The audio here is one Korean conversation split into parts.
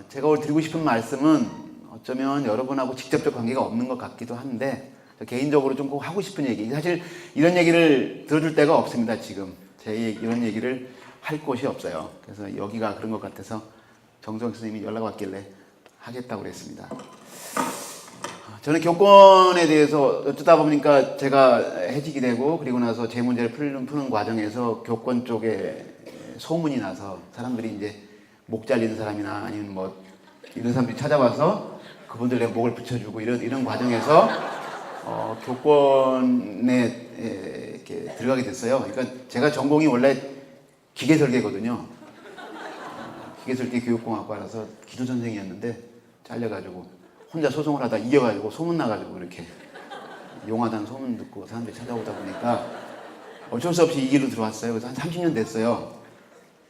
제가 오늘 드리고 싶은 말씀은 어쩌면 여러분하고 직접적 관계가 없는 것 같기도 한데 개인적으로 좀 꼭 하고 싶은 얘기. 사실 이런 얘기를 들어줄 데가 없습니다. 지금 이런 얘기를 할 곳이 없어요. 그래서 여기가 그런 것 같아서 정성 선생님이 연락 왔길래 하겠다고 그랬습니다. 저는 교권에 대해서 어쩌다 보니까 제가 해직이 되고 그리고 나서 제 문제를 푸는 과정에서 교권 쪽에 소문이 나서 사람들이 이제 목 잘리는 사람이나 아니면 뭐 이런 사람들이 찾아와서 그분들의 목을 붙여주고 이런 과정에서 교권에 이렇게 들어가게 됐어요. 그러니까 제가 전공이 원래 기계설계거든요. 기계설계 교육공학과라서 기술선생이었는데 잘려가지고 혼자 소송을 하다 이겨가지고 소문나가지고 그렇게 용하다는 소문 듣고 사람들이 찾아오다 보니까 어쩔 수 없이 이 길로 들어왔어요. 그래서 한 30년 됐어요.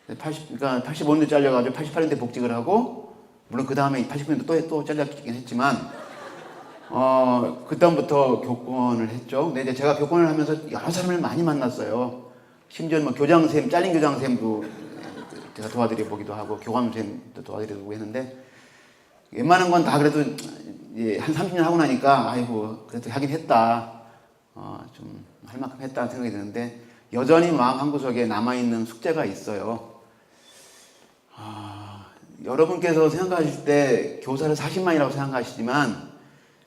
그러니까 85년대 잘려가지고 88년대 복직을 하고 물론 그 다음에 89년도 또 잘렸긴 했지만 그다음부터 교권을 했죠. 근데 이제 제가 교권을 하면서 여러 사람을 많이 만났어요. 심지어 뭐 교장선생님, 잘린 교장선생님도 제가 도와드려 보기도 하고 교감선생님도 도와드려 보고 했는데 웬만한 건 다 그래도 한 30년 하고 나니까 아이고 그래도 하긴 했다. 좀 할 만큼 했다는 생각이 드는데 여전히 마음 한구석에 남아있는 숙제가 있어요. 여러분께서 생각하실 때 교사를 40만이라고 생각하시지만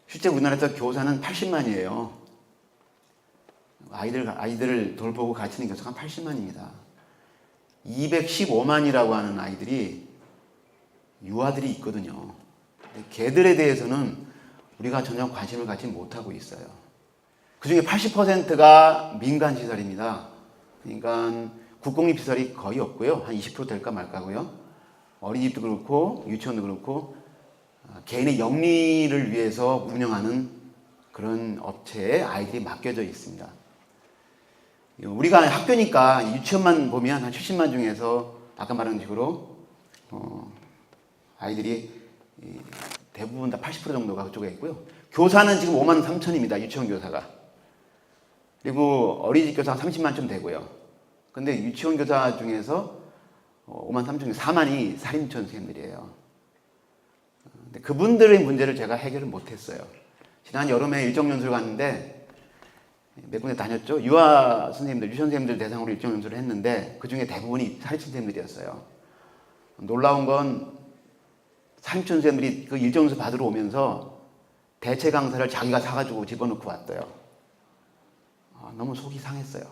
실제 우리나라에서 교사는 80만이에요. 아이들을 돌보고 가르치는 교사가 80만입니다. 215만이라고 하는 아이들이 유아들이 있거든요. 걔들에 대해서는 우리가 전혀 관심을 갖지 못하고 있어요. 그 중에 80%가 민간시설입니다. 그러니까 국공립시설이 거의 없고요. 한 20% 될까 말까고요. 어린이집도 그렇고 유치원도 그렇고 개인의 영리를 위해서 운영하는 그런 업체에 아이들이 맡겨져 있습니다. 우리가 학교니까 유치원만 보면 한 70만 중에서 아까 말한 식으로 아이들이 대부분 다 80% 정도가 그쪽에 있고요. 교사는 지금 5만 3천입니다. 유치원 교사가. 그리고 어린이집 교사가 30만쯤 되고요. 근데 유치원 교사 중에서 5만 3천 중 4만이 사립유치원 선생님들이에요. 근데 그분들의 문제를 제가 해결을 못했어요. 지난 여름에 일정연수를 갔는데 몇 군데 다녔죠. 유아 선생님들, 유치원 선생님들 대상으로 일정연수를 했는데 그 중에 대부분이 사립유치원 선생님들이었어요. 놀라운 건 사립유치원 선생님들이 그 일정연수 받으러 오면서 대체 강사를 자기가 사가지고 집어넣고 왔대요. 너무 속이 상했어요.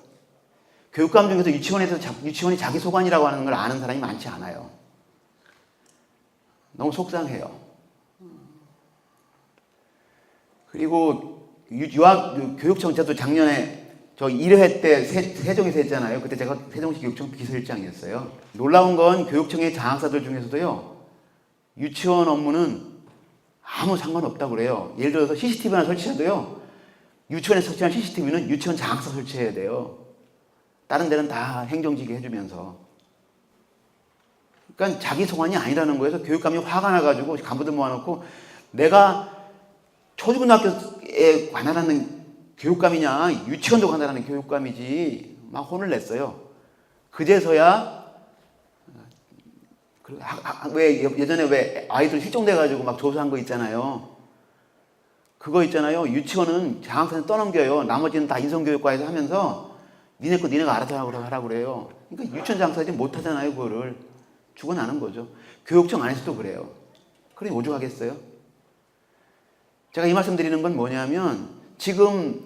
교육감 중에서 유치원이 자기 소관이라고 하는 걸 아는 사람이 많지 않아요. 너무 속상해요. 그리고 교육청 저도 작년에 저 1회 때 세종에서 했잖아요. 그때 제가 세종시 교육청 비서실장이었어요. 놀라운 건 교육청의 장학사들 중에서도요. 유치원 업무는 아무 상관없다고 그래요. 예를 들어서 CCTV 하나 설치해도요. 유치원에 설치한 CCTV는 유치원 장학사 설치해야 돼요. 다른 데는 다 행정직이 해주면서. 그러니까 자기 소관이 아니라는 거에서 교육감이 화가 나가지고 간부들 모아놓고 내가 초중고등학교에 관할하는 교육감이냐 유치원도 관할하는 교육감이지 막 혼을 냈어요. 그제서야 왜 예전에 왜 아이들 실종돼가지고 막 조사한 거 있잖아요. 그거 있잖아요. 유치원은 장학사는 떠넘겨요. 나머지는 다 인성교육과에서 하면서 니네 거 니네가 알아서 하라고 그래요. 그러니까 유치원 장사지 못하잖아요. 그거를 죽어나는 거죠. 교육청 안에서도 그래요. 그러니 오죽하겠어요? 제가 이 말씀 드리는 건 뭐냐면 지금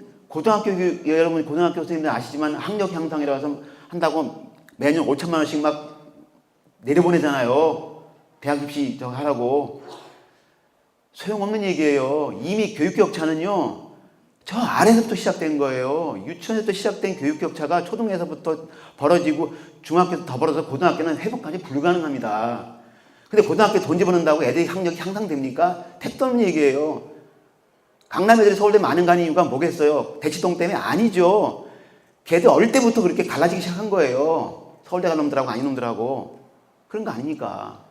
여러분 고등학교 선생님들 아시지만 학력 향상이라고 해서 한다고 매년 5천만 원씩 막 내려보내잖아요. 대학 입시 하라고. 소용없는 얘기예요. 이미 교육격차는요. 저 아래서부터 시작된 거예요. 유치원에서부터 시작된 교육격차가 초등에서부터 벌어지고 중학교에서 더 벌어서 고등학교는 회복까지 불가능합니다. 근데 고등학교에 돈 집어넣는다고 애들이 학력이 향상됩니까? 택도 없는 얘기예요. 강남 애들이 서울대 많은 가는 이유가 뭐겠어요? 대치동 때문에 아니죠. 걔들 어릴 때부터 그렇게 갈라지기 시작한 거예요. 서울대 간 놈들하고 아닌 놈들하고. 그런 거 아닙니까?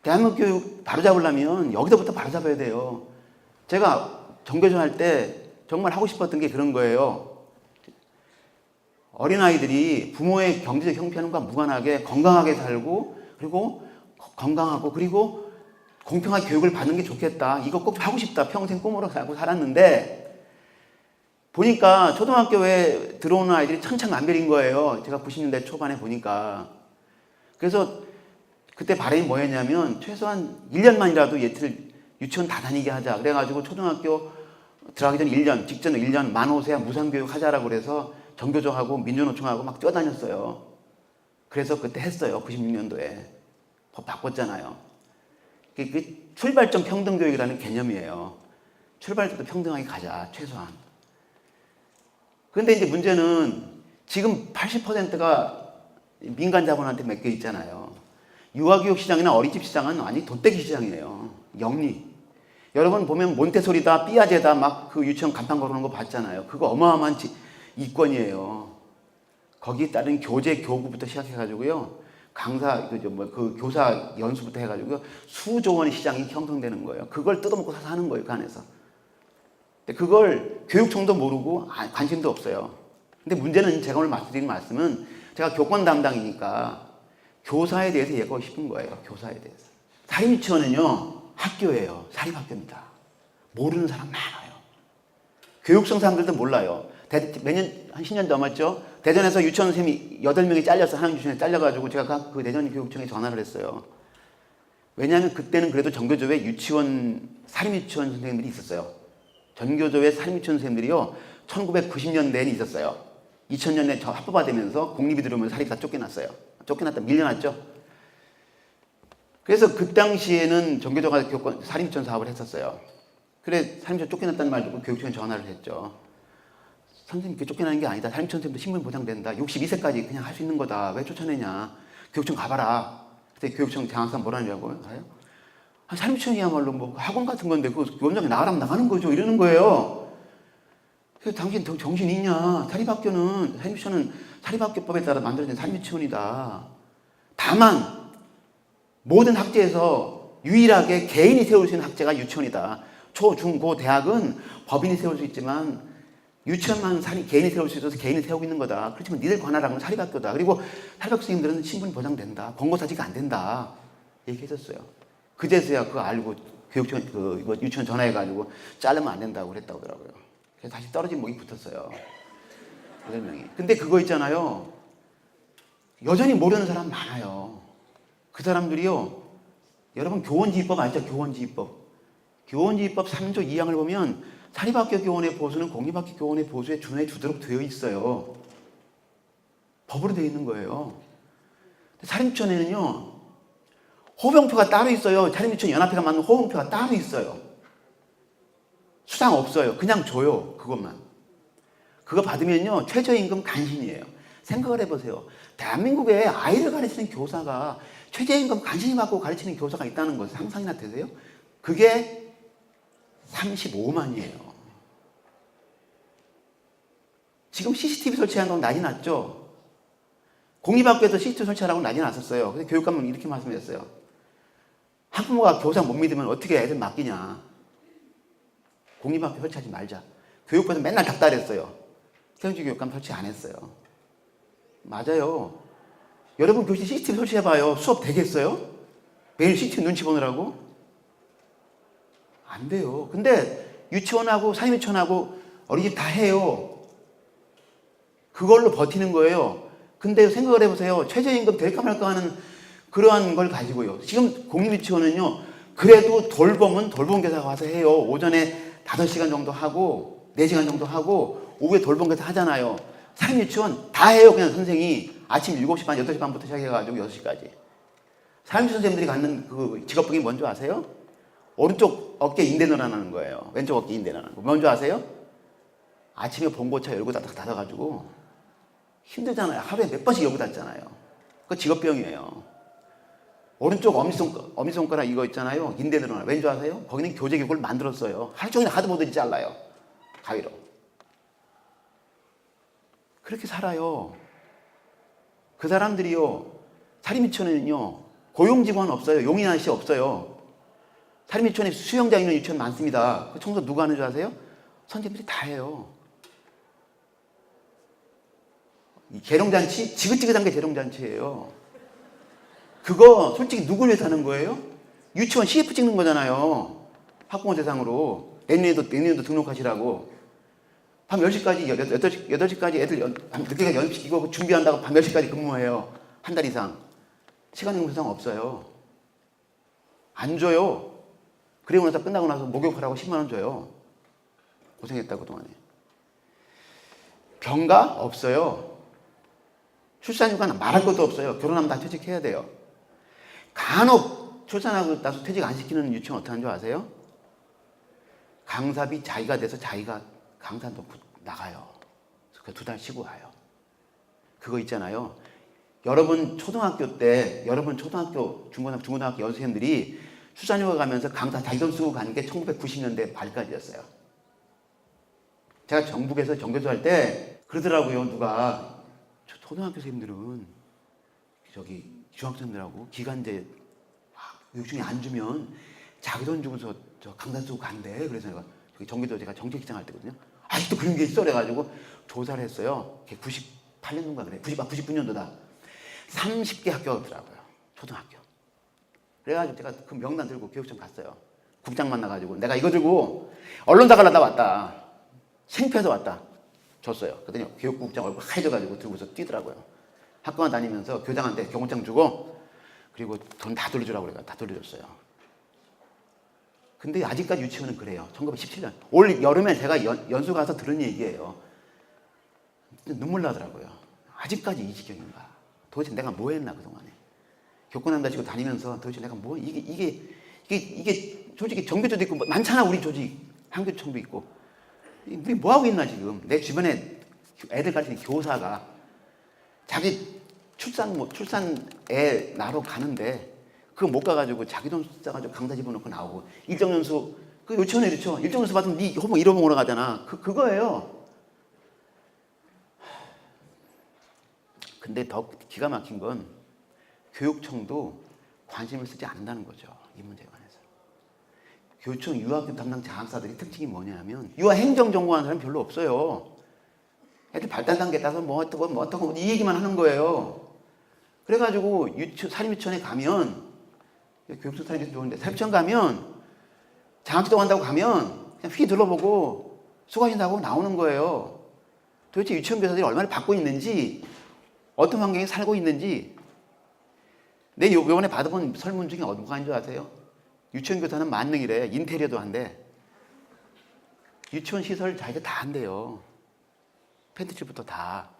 대한민국 교육 바로잡으려면 여기서부터 바로잡아야 돼요. 제가 정교조 할 때 정말 하고 싶었던 게 그런 거예요. 어린아이들이 부모의 경제적 형편과 무관하게 건강하게 살고 그리고 건강하고 그리고 공평한 교육을 받는 게 좋겠다. 이거 꼭 하고 싶다. 평생 꿈으로 살고 살았는데 보니까 초등학교에 들어오는 아이들이 천차만별인 거예요. 제가 90년대 초반에 보니까. 그래서 그때 바람이 뭐였냐면 최소한 1년만이라도 얘들 유치원 다 다니게 하자. 그래가지고 초등학교 들어가기 전 1년, 직전 1년 만오세야 무상교육 하자라고 그래서 전교조하고 민주노총하고 막 뛰어다녔어요. 그래서 그때 했어요. 96년도에. 법 바꿨잖아요. 그 출발점 평등교육이라는 개념이에요. 출발 때도 평등하게 가자, 최소한. 그런데 이제 문제는 지금 80%가 민간 자본한테 맡겨 있잖아요. 유아교육 시장이나 어린이집 시장은 완전히 돗대기 시장이에요. 영리. 여러분 보면 몬테소리다, 삐아제다 막 그 유치원 간판 걸어놓은 거 봤잖아요. 그거 어마어마한 이권이에요. 거기에 따른 교재, 교구부터 시작해가지고요. 강사, 그 교사 연수부터 해가지고 수조 원의 시장이 형성되는 거예요. 그걸 뜯어먹고 사서 하는 거예요, 그 안에서. 근데 그걸 교육청도 모르고 관심도 없어요. 근데 문제는 제가 오늘 말씀드린 말씀은 제가 교권 담당이니까 교사에 대해서 얘기하고 싶은 거예요. 교사에 대해서. 사립유치원은요, 학교예요. 사립학교입니다. 모르는 사람 많아요. 교육청 사람들도 몰라요. 매년 한 10년 넘었죠. 대전에서 유치원 선생님이 8명이 잘렸어. 하나님 유치원에 잘려가지고 제가 그 대전 교육청에 전화를 했어요. 왜냐하면 그때는 그래도 전교조에 유치원, 사립유치원 선생님들이 있었어요. 전교조의 사립유치원 선생님들이요, 1990년대에는 있었어요. 2000년대 저 합법화되면서 공립이 들어오면 사립 다 쫓겨났어요. 쫓겨났다, 밀려났죠. 그래서 그 당시에는 전교조가 사립유치원 사업을 했었어요. 그래, 사립유치원 쫓겨났다는 말 듣고 교육청에 전화를 했죠. 선생님께 쫓겨나는 게 아니다. 사립유치원 선생님도 신분 보장된다. 62세까지 그냥 할 수 있는 거다. 왜 쫓아내냐. 교육청 가봐라. 그때 교육청 장학사 뭐라 하냐고요? 사립유치원이야말로 뭐 학원 같은 건데 그 원장이 나가라면 나가는 거죠. 이러는 거예요. 그래서 당신 정신 있냐. 사립유치원은 사립학교법에 따라 만들어진 사립유치원이다. 다만 모든 학제에서 유일하게 개인이 세울 수 있는 학제가 유치원이다. 초, 중, 고, 대학은 법인이 세울 수 있지만 유치원만 개인이 세울 수 있어서 개인이 세우고 있는 거다. 그렇지만 니들 관할하는 건 사립학교다. 그리고 사립학교 선생님들은 신분 보장된다. 권고사직이 안 된다. 얘기했었어요. 그제서야 그거 알고 교육청, 유치원 전화해가지고 자르면 안 된다고 그랬다고 하더라고요. 그래서 다시 떨어진 목이 붙었어요. 8명이. 근데 그거 있잖아요. 여전히 모르는 사람 많아요. 그 사람들이요. 여러분 교원지휘법 아시죠? 교원지휘법. 교원지휘법 3조 2항을 보면 사립학교 교원의 보수는 공립학교 교원의 보수에 준해 주도록 되어 있어요. 법으로 되어 있는 거예요. 사립유치원에는요, 호봉표가 따로 있어요. 사립유치원 연합회가 만든 호봉표가 따로 있어요. 수당 없어요. 그냥 줘요. 그것만. 그거 받으면요, 최저임금 간신이에요. 생각을 해보세요. 대한민국에 아이를 가르치는 교사가 최저임금 간신히 받고 가르치는 교사가 있다는 것을 상상이나 되세요? 그게 35만이에요. 지금 CCTV 설치한 건 난리 났죠? 공립학교에서 CCTV 설치하라고 난리 났었어요. 그래서 교육감은 이렇게 말씀하셨어요. 학부모가 교사 못 믿으면 어떻게 애들 맡기냐. 공립학교 설치하지 말자. 교육부에서 맨날 닥달했어요. 태영주 교육감 설치 안 했어요. 맞아요. 여러분 교실 CCTV 설치해봐요. 수업 되겠어요? 매일 CCTV 눈치 보느라고? 안 돼요. 근데 유치원하고 사립유치원하고 어린이집 다 해요. 그걸로 버티는 거예요. 근데 생각을 해보세요. 최저임금 될까 말까 하는 그러한 걸 가지고요. 지금 공립유치원은요, 그래도 돌봄은 돌봄교사가 와서 해요. 오전에 5시간 정도 하고 4시간 정도 하고 오후에 돌봄교사 하잖아요. 사립유치원 다 해요. 그냥 선생이 아침 7시 반, 8시 반부터 시작해가지고 6시까지. 사립유치원 선생님들이 갖는 그 직업병이 뭔지 아세요? 오른쪽 어깨 인대 늘어나는 거예요. 왼쪽 어깨 인대 늘어나는 거. 뭔지 아세요? 아침에 봉고차 열고 닫아가지고 힘들잖아요. 하루에 몇 번씩 열고 닫잖아요. 그거 직업병이에요. 오른쪽 엄지손가락 이거 있잖아요. 인대 늘어나. 왠지 아세요? 거기는 교재교육을 만들었어요. 하루 종일 하드보드를 잘라요. 가위로. 그렇게 살아요. 그 사람들이요. 사립유치원에는요. 고용직원 없어요. 용인 아저씨 없어요. 사립유치원에 수영장 있는 유치원 많습니다. 그 청소 누가 하는 줄 아세요? 선생님들이 다 해요. 이 재롱잔치? 지긋지긋한 게 재롱잔치예요. 그거 솔직히 누굴 위해서 하는 거예요? 유치원 CF 찍는 거잖아요. 학부모 대상으로. 내년에도 등록하시라고. 밤 10시까지, 8시까지 애들 늦게까지 연습시키고 준비한다고 밤 10시까지 근무해요. 한 달 이상. 시간 보상 없어요. 안 줘요. 그리고 나서 끝나고 나서 목욕하라고 10만 원 줘요. 고생했다 그동안에. 병가? 없어요. 출산휴가는 말할 것도 없어요. 결혼하면 다 퇴직해야 돼요. 간혹 출산하고 나서 퇴직 안 시키는 유치원 어떻게 하는 줄 아세요? 강사비 자기가 돼서 자기가 강사 놓고 나가요. 그래서 2달 쉬고 와요. 그거 있잖아요. 여러분 초등학교 때, 여러분 초등학교, 중고등학교 여선생님들이 출산휴가 가면서 강사 자기 돈 쓰고 가는 게 1990년대 말까지였어요. 제가 전북에서 정교수 할 때 그러더라고요. 누가 초등학교 선생님들은 저기 중학생들하고 기간제 요중에 안 주면 자기 돈 주고서 저 강사 쓰고 간대. 그래서 내가 저기 정교도 제가 정책기장 할 때거든요. 아직도 그런 게 있어. 그래가지고 조사를 했어요. 98년도인가 그래. 99년도다. 30개 학교가 없더라고요. 초등학교. 그래가지고 제가 그 명단 들고 교육청 갔어요. 국장 만나가지고 내가 이거 들고 언론사 가려다 왔다. 창피해서 왔다. 줬어요. 그랬더니 교육국장 얼굴 하얘져가지고 들고서 뛰더라고요. 학교만 다니면서 교장한테 경호장 주고 그리고 돈 다 돌려주라고 그래요. 다 돌려줬어요. 근데 아직까지 유치원은 그래요. 1917년. 올 여름에 제가 연수 가서 들은 얘기예요. 눈물 나더라고요. 아직까지 이 지경인가. 도대체 내가 뭐 했나 그동안에. 교권한다 치고 다니면서 도대체 내가 뭐 이게 솔직히 정교조도 있고 많잖아. 우리 조직. 한교총도 있고. 우리 뭐 하고 있나 지금. 내 주변에 애들 가르치는 교사가 자기 출산애 나러 가는데 그거 못 가가지고 자기 돈 써가지고 강사 집어넣고 나오고 일정 연수 그 유치원에 그렇죠. 일정 연수 받으면 네 호모 잃어먹으러 가잖아. 그거예요. 근데 더 기가 막힌 건 교육청도 관심을 쓰지 않는다는 거죠. 이 문제에 관해서. 교육청 유아교육 담당 장학사들이 특징이 뭐냐면 유아 행정 전공하는 사람이 별로 없어요. 애들 발달 단계에 따라서 뭐 어떻고 이 얘기만 하는 거예요. 그래가지고 사립유치원에 가면 교육청 사립유치원 좋은데 사립유치원 가면 장학지도 한다고 가면 그냥 휘 둘러보고 수고하신다고 나오는 거예요. 도대체 유치원 교사들이 얼마나 받고 있는지 어떤 환경에 살고 있는지 내 요번에 받아본 설문 중에 뭐가 있는 줄 아세요? 유치원 교사는 만능이래. 인테리어도 한대. 유치원 시설 자기가 다 한대요. 펜트칠부터 다.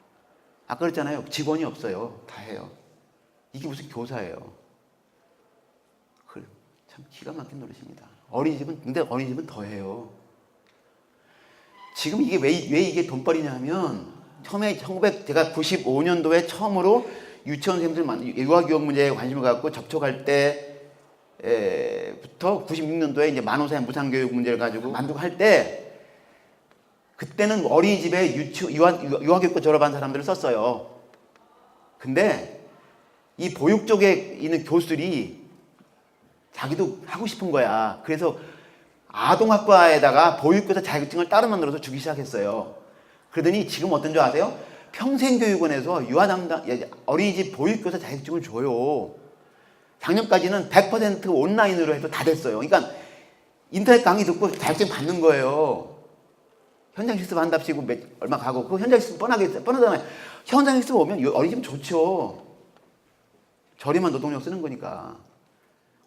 아까 그랬잖아요. 직원이 없어요. 다 해요. 이게 무슨 교사예요. 참 기가 막힌 노릇입니다. 근데 어린이집은 더 해요. 지금 이게 왜 이게 돈벌이냐면 처음에 제가 95년도에 처음으로 유치원 선생님들 유아교육 문제에 관심을 갖고 접촉할 때부터 96년도에 이제 만호사의 무상교육 문제를 가지고 만들고 할 때 그때는 어린이집에 유아교육과 졸업한 사람들을 썼어요. 근데 이 보육 쪽에 있는 교수들이 자기도 하고 싶은 거야. 그래서 아동학과에다가 보육교사 자격증을 따로 만들어서 주기 시작했어요. 그러더니 지금 어떤 줄 아세요? 평생교육원에서 어린이집 보육교사 자격증을 줘요. 작년까지는 100% 온라인으로 해도 다 됐어요. 그러니까 인터넷 강의 듣고 자격증 받는 거예요. 현장 실습 한답시고 얼마 가고 그 현장 실습 뻔하잖아요. 현장 실습 오면 어린이집 좋죠. 저렴한 노동력 쓰는 거니까.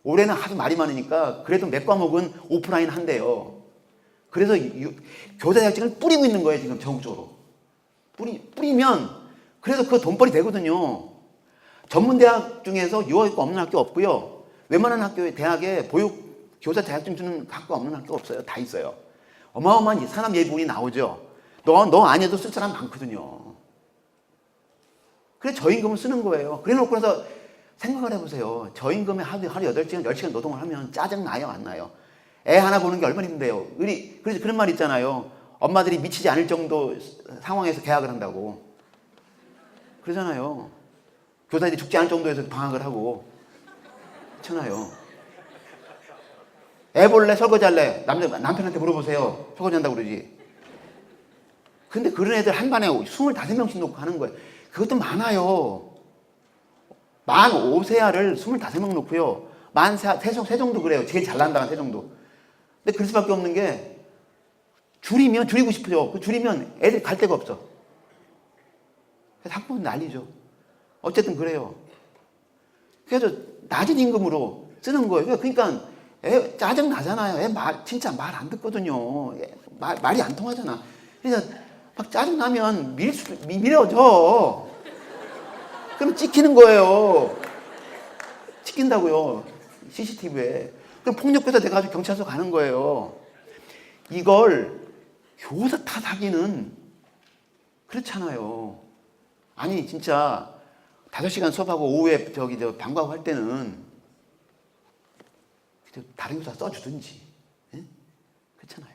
올해는 하도 말이 많으니까 그래도 몇 과목은 오프라인 한대요. 그래서 교사 자격증을 뿌리고 있는 거예요. 지금 전국적으로. 뿌리면 그래서 그거 돈벌이 되거든요. 전문대학 중에서 유아교육 없는 학교 없고요. 웬만한 대학에 보육 교사 자격증 주는 학교 없는 학교 없어요. 다 있어요. 어마어마한 사람 예비군이 나오죠. 너 아니어도 쓸 사람 많거든요. 그래서 저임금을 쓰는 거예요. 그래 놓고 나서 생각을 해보세요. 저임금에 하루 8시간, 10시간 노동을 하면 짜증나요? 안 나요? 애 하나 보는 게 얼마나 힘든데요. 그래서 그런 말 있잖아요. 엄마들이 미치지 않을 정도 상황에서 계약을 한다고. 그러잖아요. 교사들이 죽지 않을 정도에서 방학을 하고. 그렇잖아요. 애 볼래? 설거지 할래? 남편한테 물어보세요. 설거지 한다고 그러지. 근데 그런 애들 한 반에 25명씩 놓고 하는 거예요. 그것도 많아요. 만 5세아를 25명 놓고요. 만 세종도 그래요. 제일 잘 난다는 세종도. 근데 그럴 수밖에 없는 게 줄이면 줄이고 싶죠. 그 줄이면 애들 갈 데가 없어. 그래서 학부모 난리죠. 어쨌든 그래요. 그래서 낮은 임금으로 쓰는 거예요. 그러니까 애 짜증 나잖아요. 애 진짜 말 안 듣거든요. 말이 안 통하잖아. 그래서 막 짜증 나면 밀어줘. 그럼 찍히는 거예요. 찍힌다고요. CCTV에. 그럼 폭력교사 돼가지고 경찰서 가는 거예요. 이걸 교사 탓하기는 그렇잖아요. 아니 진짜 5시간 수업하고 오후에 방과후 할 때는 다른 교사 써주든지. 예? 그렇잖아요.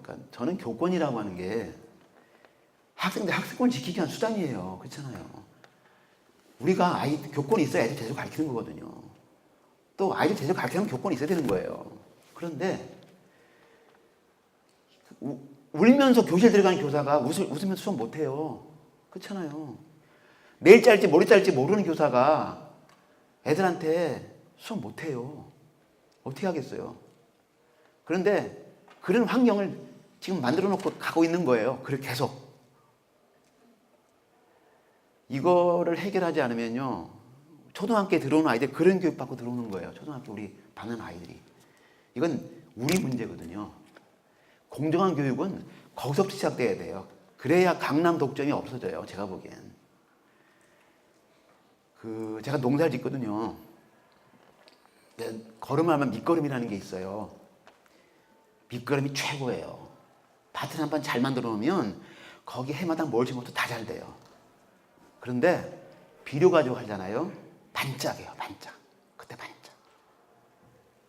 그러니까 저는 교권이라고 하는 게 학생들 학습권을 지키기 위한 수단이에요. 그렇잖아요. 우리가 교권이 있어야 애들 제대로 가르치는 거거든요. 또 아이들 제대로 가르치려면 교권이 있어야 되는 거예요. 그런데 울면서 교실 들어가는 교사가 웃으면서 수업 못해요. 그렇잖아요. 내일 짤지 모레 짤지 모르는 교사가 애들한테 수업 못해요. 어떻게 하겠어요? 그런데 그런 환경을 지금 만들어 놓고 가고 있는 거예요. 그렇게 계속. 이거를 해결하지 않으면요. 초등학교에 들어오는 아이들 그런 교육 받고 들어오는 거예요. 초등학교 우리 받는 아이들이. 이건 우리 문제거든요. 공정한 교육은 거기서부터 시작돼야 돼요. 그래야 강남 독점이 없어져요. 제가 보기엔. 제가 농사를 짓거든요. 걸음을 하면 밑거름이라는 게 있어요. 밑거름이 최고예요. 밭을 한번 잘 만들어 놓으면 거기 해마다 뭘 심어도 다 잘 돼요. 그런데 비료 가지고 하잖아요. 반짝해요. 반짝. 그때 반짝.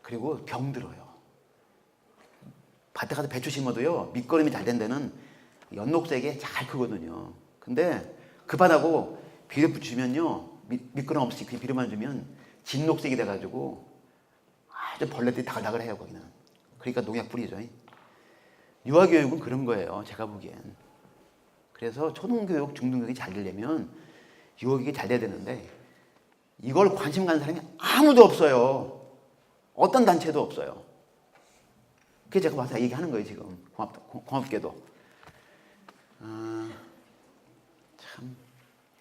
그리고 병들어요. 밭에 가서 배추 심어도요. 밑거름이 잘 된 데는 연녹색에 잘 크거든요. 근데 급하다고 비료 붙이면요. 밑거름 없이 그냥 비료만 주면 진녹색이 돼가지고 아주 벌레들이 다글다글해요. 거기는. 그러니까 농약 뿌리죠. 유아교육은 그런 거예요. 제가 보기엔. 그래서 초등교육, 중등교육이 잘 되려면 유아교육이 잘 돼야 되는데 이걸 관심 가는 사람이 아무도 없어요. 어떤 단체도 없어요. 그게 제가 와서 얘기하는 거예요. 지금 고맙게도. 참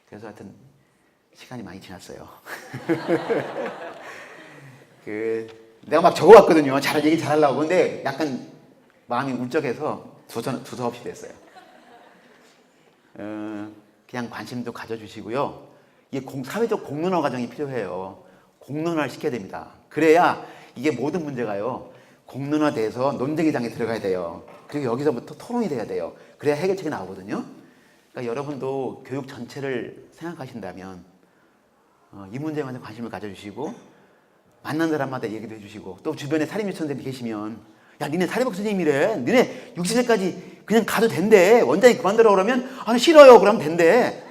그래서 하여튼 시간이 많이 지났어요. 내가 막 적어왔거든요. 얘기 잘하려고. 근데 약간 마음이 울적해서 두서없이 됐어요. 그냥 관심도 가져주시고요. 이게 사회적 공론화 과정이 필요해요. 공론화를 시켜야 됩니다. 그래야 이게 모든 문제가요. 공론화돼서 논쟁의 장에 들어가야 돼요. 그리고 여기서부터 토론이 돼야 돼요. 그래야 해결책이 나오거든요. 그러니까 여러분도 교육 전체를 생각하신다면 이 문제에 관해서 관심을 가져주시고 만난 사람마다 얘기도 해주시고 또 주변에 사립유치원생들이 계시면 야 니네 사립학 선생님이래. 니네 60세까지 그냥 가도 된대. 원장이 그만두라고 그러면 아니 싫어요. 그러면 된대.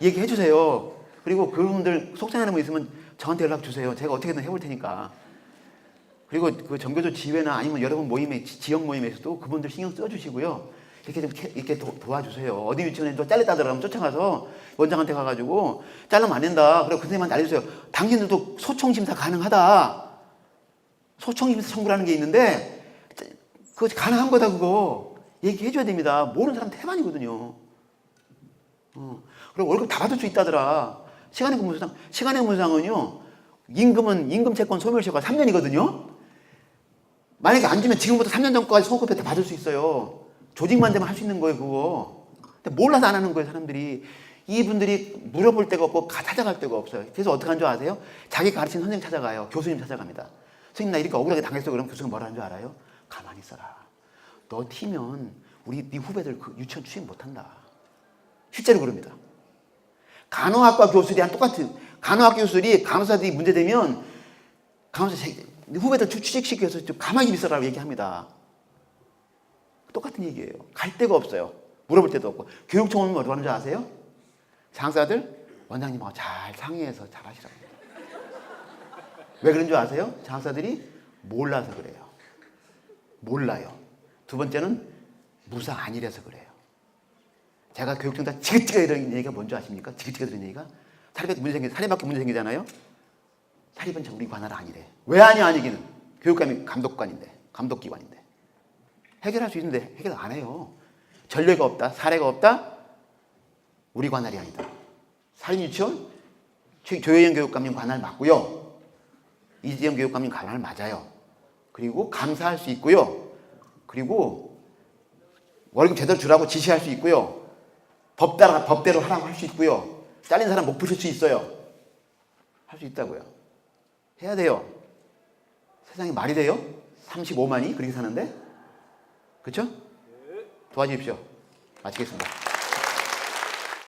얘기해 주세요. 그리고 그분들 속상하는 거 있으면 저한테 연락 주세요. 제가 어떻게든 해볼 테니까. 그리고 그 전교조 지회나 아니면 여러분 모임에 지역 모임에서도 그분들 신경 써주시고요. 이렇게 도와주세요. 어디 유치원에서 잘렸다 그러면 쫓아가서 원장한테 가가지고 잘라면 안 된다. 그리고 그 선생님한테 알려주세요. 당신들도 소총심사 가능하다. 소총심사 청구라는 게 있는데 그거 가능한 거다 그거. 얘기해줘야 됩니다. 모르는 사람 태반이거든요. 그리고 월급 다 받을 수 있다더라. 시간의 근무상은요. 임금 채권 소멸시효가 3년이거든요. 만약에 안 주면 지금부터 3년 전까지 소급 혜택 받을 수 있어요. 조직만 되면 할 수 있는 거예요, 그거. 근데 몰라서 안 하는 거예요, 사람들이. 이분들이 물어볼 데가 없고 찾아갈 데가 없어요. 그래서 어떻게 하는 줄 아세요? 자기 가르치는 선생님 찾아가요. 교수님 찾아갑니다. 선생님 나 이렇게 억울하게 당했어. 그럼 교수가 뭐라 하는 줄 알아요? 가만히 있어라. 너 튀면 네 후배들 그 유치원 취임 못한다. 실제로 그럽니다. 간호학과 교수들이 똑같은 간호학과 교수들이 간호사들이 문제되면 간호사 후배들 취직시키기 위해서 좀 가만히 있어라고 얘기합니다. 똑같은 얘기예요. 갈 데가 없어요. 물어볼 데도 없고. 교육청은 뭐라고 하는 줄 아세요? 장사들 원장님하고 잘 상의해서 잘 하시라고. 왜 그런 줄 아세요? 장사들이 몰라서 그래요. 몰라요. 두 번째는 무사 아니라서 그래요. 제가 교육청 다 지긋지긋 이런 얘기가 뭔지 아십니까? 지긋지긋 이런 얘기가 사립학교 문제 생기잖아요. 사립은 우리 관할 아니래. 왜 아니기는 교육감이 감독기관인데 해결할 수 있는데 해결 안 해요. 전례가 없다, 사례가 없다. 우리 관할이 아니다. 사립유치원 조혜영 교육감님 관할 맞고요. 이지영 교육감님 관할 맞아요. 그리고 감사할 수 있고요. 그리고 월급 제대로 주라고 지시할 수 있고요. 법대로 하라고 할 수 있고요. 잘린 사람 못 푸실 수 있어요. 할 수 있다고요. 해야 돼요. 세상에 말이 돼요? 35만이 그렇게 사는데? 그렇죠? 도와주십시오. 마치겠습니다.